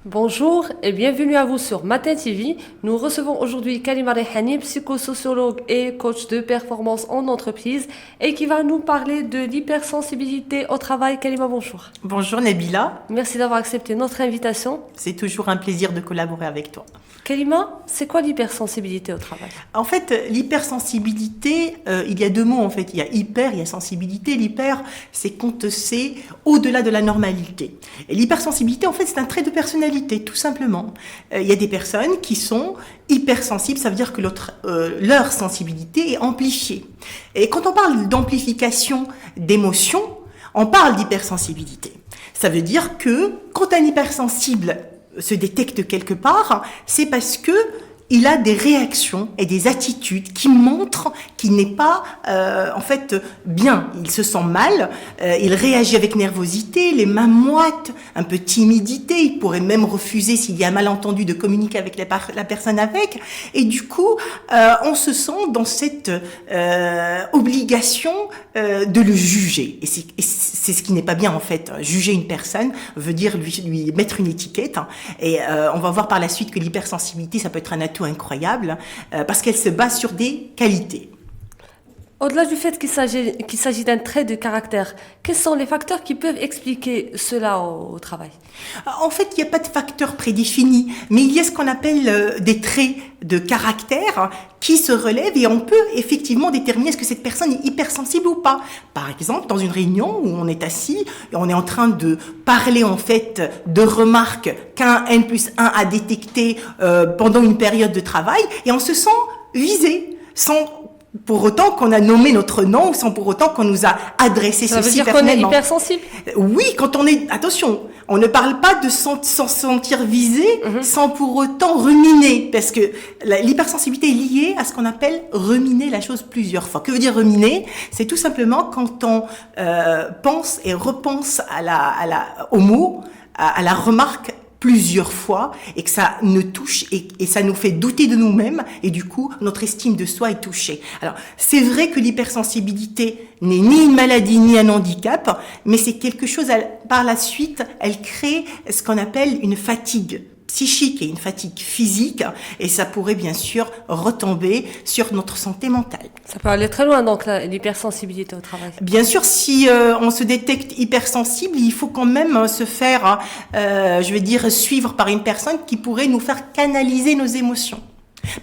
Bonjour et bienvenue à vous sur Matin TV. Nous recevons aujourd'hui Kalima Rehani, psychosociologue et coach de performance en entreprise et qui va nous parler de l'hypersensibilité au travail. Kalima, bonjour. Bonjour Nabila, Merci d'avoir accepté notre invitation. c'est toujours un plaisir de collaborer avec toi. Kalima, c'est quoi l'hypersensibilité au travail? En fait, l'hypersensibilité, il y a deux mots en fait, il y a hyper, il y a sensibilité. L'hyper, c'est quand c'est au-delà de la normalité. Et l'hypersensibilité, en fait, c'est un trait de personnalité, tout simplement. Il y a des personnes qui sont hypersensibles, ça veut dire que leur sensibilité est amplifiée. Et quand on parle d'amplification d'émotions, on parle d'hypersensibilité. Ça veut dire que quand un hypersensible se détecte quelque part, c'est parce que il a des réactions et des attitudes qui montrent qu'il n'est pas en fait bien. Il se sent mal, il réagit avec nervosité, les mains moites, un peu timidité. Il pourrait même refuser s'il y a un malentendu de communiquer avec la personne avec. Et du coup, on se sent dans cette obligation de le juger. Et c'est ce qui n'est pas bien en fait. Juger une personne veut dire lui mettre une étiquette. Et on va voir par la suite que l'hypersensibilité, ça peut être un atout incroyable parce qu'elle se base sur des qualités. Au-delà du fait qu'il s'agit d'un trait de caractère, quels sont les facteurs qui peuvent expliquer cela au travail? En fait, il n'y a pas de facteur prédéfini, mais il y a ce qu'on appelle des traits de caractère qui se relèvent et on peut effectivement déterminer est-ce que cette personne est hypersensible ou pas. Par exemple, dans une réunion où on est assis et on est en train de parler en fait de remarques qu'un N+1 a détectées pendant une période de travail et on se sent visé sans pour autant qu'on a nommé notre nom, sans pour autant qu'on nous a adressé Ça veut ceci dire qu'on est personnellement. hypersensible? Oui, quand on est... Attention, on ne parle pas de s'en sentir visé sans pour autant ruminer, parce que l'hypersensibilité est liée à ce qu'on appelle ruminer la chose plusieurs fois. Que veut dire ruminer? C'est tout simplement quand on pense et repense au mot, à la remarque plusieurs fois et que ça nous touche et ça nous fait douter de nous-mêmes et du coup notre estime de soi est touchée. Alors c'est vrai que l'hypersensibilité n'est ni une maladie ni un handicap, mais c'est quelque chose, par la suite elle crée ce qu'on appelle une fatigue psychique et une fatigue physique et ça pourrait bien sûr retomber sur notre santé mentale. Ça peut aller très loin, donc l'hypersensibilité au travail. Bien sûr, si on se détecte hypersensible, il faut quand même se faire, je vais dire, suivre par une personne qui pourrait nous faire canaliser nos émotions.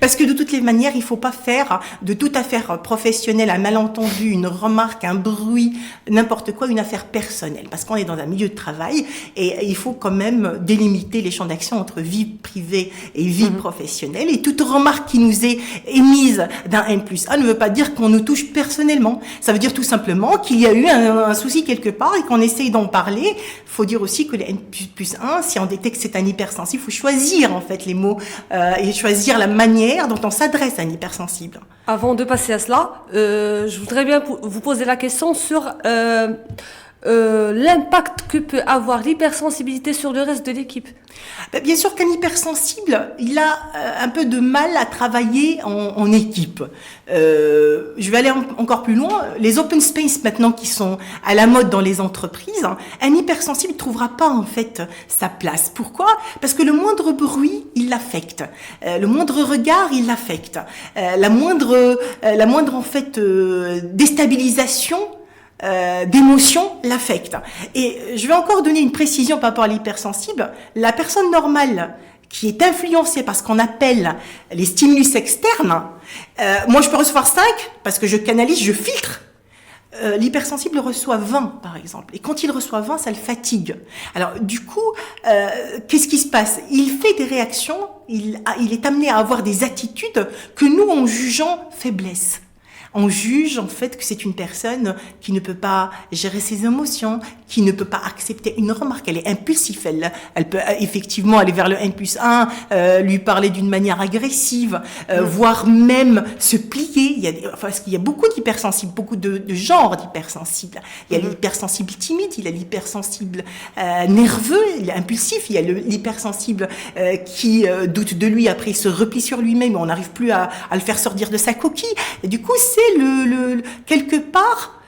Parce que de toutes les manières, il ne faut pas faire de toute affaire professionnelle un malentendu, une remarque, un bruit, n'importe quoi, une affaire personnelle. Parce qu'on est dans un milieu de travail et il faut quand même délimiter les champs d'action entre vie privée et vie professionnelle. Et toute remarque qui nous est émise d'un N+1 ne veut pas dire qu'on nous touche personnellement. Ça veut dire tout simplement qu'il y a eu un souci quelque part et qu'on essaye d'en parler. Il faut dire aussi que les N+1, si on détecte que c'est un hypersensible, il faut choisir en fait les mots et choisir la manière dont on s'adresse à un hypersensible. Avant de passer à cela, je voudrais bien vous poser la question sur l'impact que peut avoir l'hypersensibilité sur le reste de l'équipe. Bien sûr qu'un hypersensible, il a un peu de mal à travailler en équipe. Je vais aller encore plus loin. Les open space maintenant qui sont à la mode dans les entreprises, un hypersensible ne trouvera pas en fait sa place. Pourquoi? Parce que le moindre bruit, il l'affecte. Le moindre regard, il l'affecte. La moindre en fait déstabilisation d'émotion l'affecte. Et je vais encore donner une précision par rapport à l'hypersensible. La personne normale qui est influencée par ce qu'on appelle les stimulus externes, moi je peux recevoir 5 parce que je canalise, je filtre. L'hypersensible reçoit 20 par exemple. Et quand il reçoit 20, ça le fatigue. Alors du coup, qu'est-ce qui se passe? Il fait des réactions, il est amené à avoir des attitudes que nous, en jugeant faiblesse. On juge en fait que c'est une personne qui ne peut pas gérer ses émotions, qui ne peut pas accepter une remarque. Elle est impulsive, elle peut effectivement aller vers le N+1, lui parler d'une manière agressive, voire même se plier. Parce qu'il y a beaucoup d'hypersensibles, beaucoup de genres d'hypersensibles. Il y a l'hypersensible timide, il y a l'hypersensible nerveux, il est impulsif, il y a l'hypersensible qui doute de lui, après il se replie sur lui-même, on n'arrive plus à le faire sortir de sa coquille. Et du coup, c'est quelque part,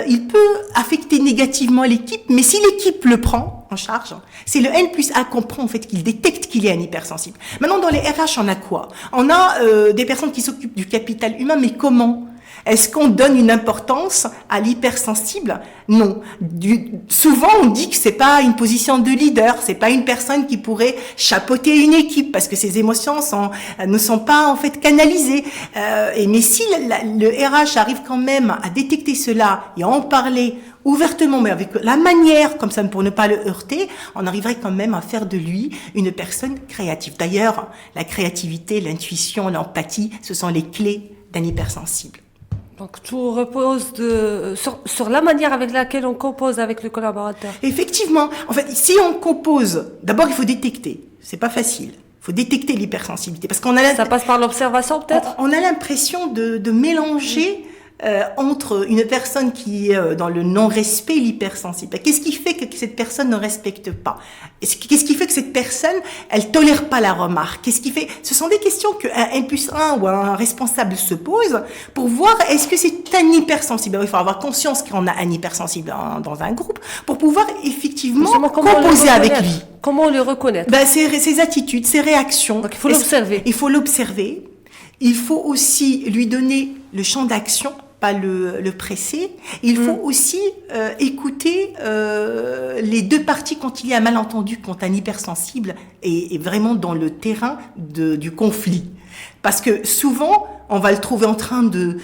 il peut affecter négativement l'équipe, mais si l'équipe le prend, en charge. C'est le N+A comprend en fait qu'il détecte qu'il est un hypersensible. Maintenant, dans les RH, on a quoi? On a des personnes qui s'occupent du capital humain, mais comment? Est-ce qu'on donne une importance à l'hypersensible? Non. Souvent, on dit que c'est pas une position de leader, c'est pas une personne qui pourrait chapeauter une équipe parce que ses émotions ne sont pas en fait canalisées. Mais si le RH arrive quand même à détecter cela et à en parler ouvertement, mais avec la manière, comme ça pour ne pas le heurter, on arriverait quand même à faire de lui une personne créative. D'ailleurs, la créativité, l'intuition, l'empathie, ce sont les clés d'un hypersensible. Donc tout repose sur la manière avec laquelle on compose avec le collaborateur. Effectivement. En fait, si on compose, d'abord il faut détecter. C'est pas facile. Il faut détecter l'hypersensibilité. Parce qu'on a ça passe par l'observation peut-être? On a l'impression de mélanger entre une personne qui est dans le non-respect et l'hypersensible. Qu'est-ce qui fait que cette personne ne respecte pas? Qu'est-ce qui fait que cette personne, elle tolère pas la remarque? Qu'est-ce qui fait? Ce sont des questions qu'un N+1 ou un responsable se pose pour voir est-ce que c'est un hypersensible. Il faut avoir conscience qu'on a un hypersensible dans un groupe pour pouvoir effectivement composer avec lui. Comment on le reconnaît? Ses attitudes, ses réactions. Donc il faut l'observer. Il faut l'observer. Il faut aussi lui donner le champ d'action, pas le presser. Il faut aussi écouter les deux parties quand il y a un malentendu, quand un hypersensible est vraiment dans le terrain du conflit. Parce que souvent, on va le trouver en train de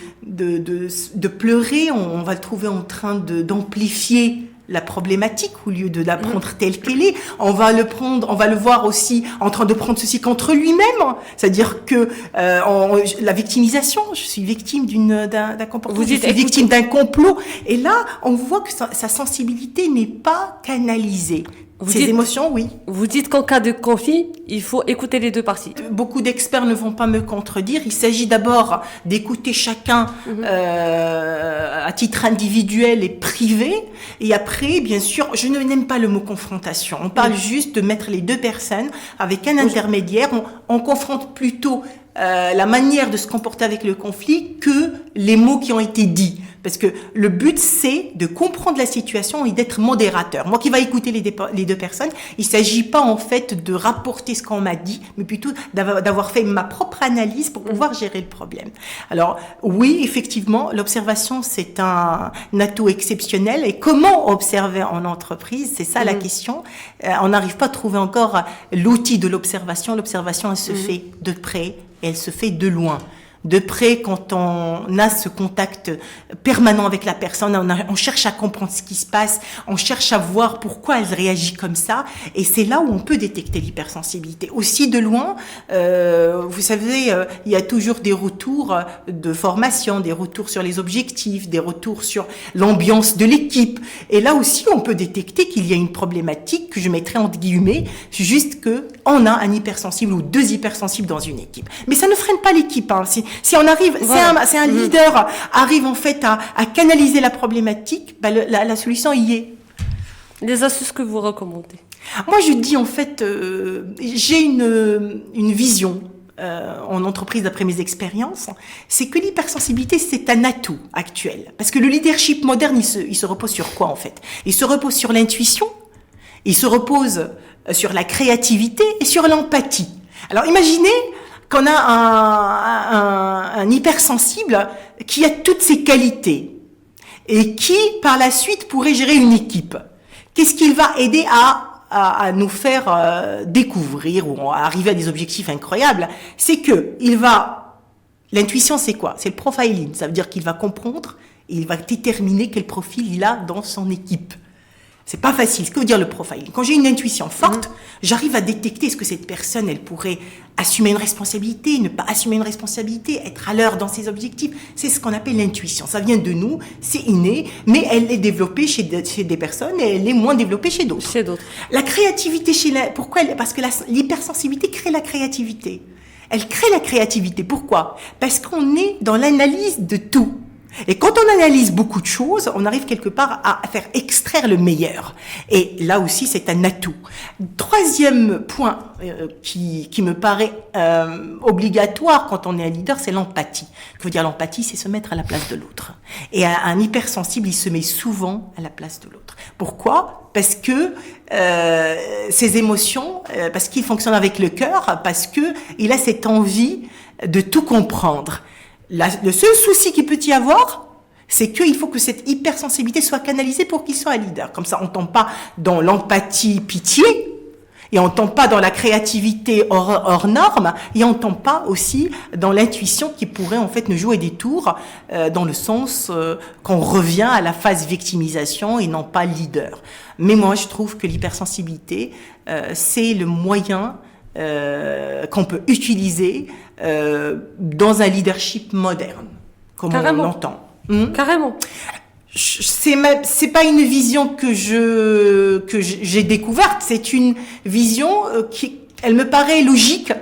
pleurer, on va le trouver en train d'amplifier la problématique au lieu de la prendre telle qu'elle est. On va le voir aussi en train de prendre ceci contre lui-même. C'est-à-dire que la victimisation, je suis victime d'un comportement, je suis victime d'un complot. Et là, on voit que sa sensibilité n'est pas canalisée. Ses émotions, oui. Vous dites qu'en cas de conflit, il faut écouter les deux parties. Beaucoup d'experts ne vont pas me contredire. Il s'agit d'abord d'écouter chacun à titre individuel et privé. Et après, bien sûr, je n'aime pas le mot confrontation. On parle juste de mettre les deux personnes avec un intermédiaire. On confronte plutôt la manière de se comporter avec le conflit que les mots qui ont été dits. Parce que le but, c'est de comprendre la situation et d'être modérateur. Moi qui va écouter les deux personnes, il s'agit pas en fait de rapporter ce qu'on m'a dit, mais plutôt d'avoir fait ma propre analyse pour pouvoir gérer le problème. Alors oui, effectivement, l'observation, c'est un atout exceptionnel. Et comment observer en entreprise? C'est ça la question. On n'arrive pas à trouver encore l'outil de l'observation. L'observation, elle se fait de près et elle se fait de loin. De près, quand on a ce contact permanent avec la personne, on cherche à comprendre ce qui se passe, on cherche à voir pourquoi elle réagit comme ça, et c'est là où on peut détecter l'hypersensibilité. Aussi de loin, vous savez, il y a toujours des retours de formation, des retours sur les objectifs, des retours sur l'ambiance de l'équipe, et là aussi on peut détecter qu'il y a une problématique que je mettrai entre guillemets, juste que on a un hypersensible ou deux hypersensibles dans une équipe. Mais ça ne freine pas l'équipe, hein. Si on arrive, voilà. si un leader arrive en fait à canaliser la problématique, la solution y est. Les astuces que vous recommandez? Moi, je dis en fait, j'ai une vision en entreprise d'après mes expériences, c'est que l'hypersensibilité c'est un atout actuel, parce que le leadership moderne il se repose sur quoi en fait? Il se repose sur l'intuition, il se repose sur la créativité et sur l'empathie. Alors imaginez qu'on a un hypersensible qui a toutes ces qualités et qui, par la suite, pourrait gérer une équipe. Qu'est-ce qu'il va aider à nous faire découvrir ou arriver à des objectifs incroyables? C'est que l'intuition, c'est quoi? C'est le profiling. Ça veut dire qu'il va comprendre et il va déterminer quel profil il a dans son équipe. C'est pas facile. Ce que veut dire le profiling? Quand j'ai une intuition forte, j'arrive à détecter est-ce que cette personne, elle pourrait assumer une responsabilité, ne pas assumer une responsabilité, être à l'heure dans ses objectifs. C'est ce qu'on appelle l'intuition. Ça vient de nous, c'est inné, mais elle est développée chez des personnes et elle est moins développée chez d'autres. La créativité pourquoi? Parce que l'hypersensibilité crée la créativité. Elle crée la créativité. Pourquoi? Parce qu'on est dans l'analyse de tout. Et quand on analyse beaucoup de choses, on arrive quelque part à faire extraire le meilleur. Et là aussi, c'est un atout. Troisième point qui me paraît obligatoire quand on est un leader, c'est l'empathie. Je veux dire, l'empathie, c'est se mettre à la place de l'autre. Et un hypersensible, il se met souvent à la place de l'autre. Pourquoi ? Parce que ses émotions, parce qu'il fonctionne avec le cœur, parce que il a cette envie de tout comprendre. Le seul souci qu'il peut y avoir, c'est qu'il faut que cette hypersensibilité soit canalisée pour qu'il soit un leader. Comme ça, on ne tombe pas dans l'empathie pitié, et on ne tombe pas dans la créativité hors norme, et on ne tombe pas aussi dans l'intuition qui pourrait en fait nous jouer des tours, dans le sens qu'on revient à la phase victimisation et non pas leader. Mais moi, je trouve que l'hypersensibilité, c'est le moyen qu'on peut utiliser dans un leadership moderne, comme Carrément. on l'entend. Carrément. C'est pas une vision que j'ai découverte, c'est une vision elle me paraît logique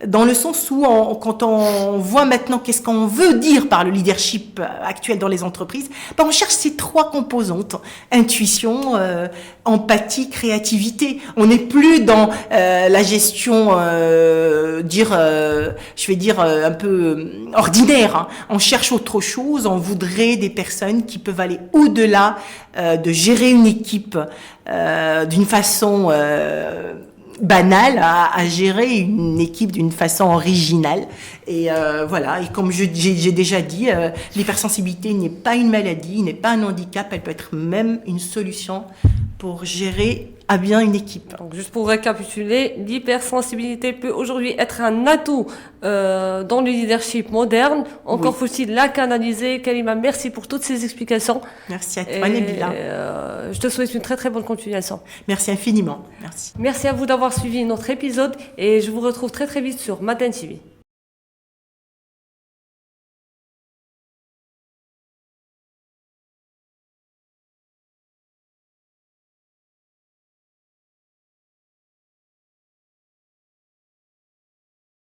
dans le sens où quand on voit maintenant qu'est-ce qu'on veut dire par le leadership actuel dans les entreprises, on cherche ces trois composantes: intuition, empathie, créativité. On n'est plus dans la gestion, un peu ordinaire. Hein. On cherche autre chose. On voudrait des personnes qui peuvent aller au-delà de gérer une équipe d'une façon banal à gérer une équipe d'une façon originale. Et voilà, et comme j'ai déjà dit, l'hypersensibilité n'est pas une maladie, n'est pas un handicap, elle peut être même une solution pour gérer à bien une équipe. Donc, juste pour récapituler, l'hypersensibilité peut aujourd'hui être un atout dans le leadership moderne. Encore faut-il la canaliser. Kalima, merci pour toutes ces explications. Merci à toi, Nabila. Je te souhaite une très très bonne continuation. Merci infiniment. Merci. Merci à vous d'avoir suivi notre épisode et je vous retrouve très très vite sur Matin TV.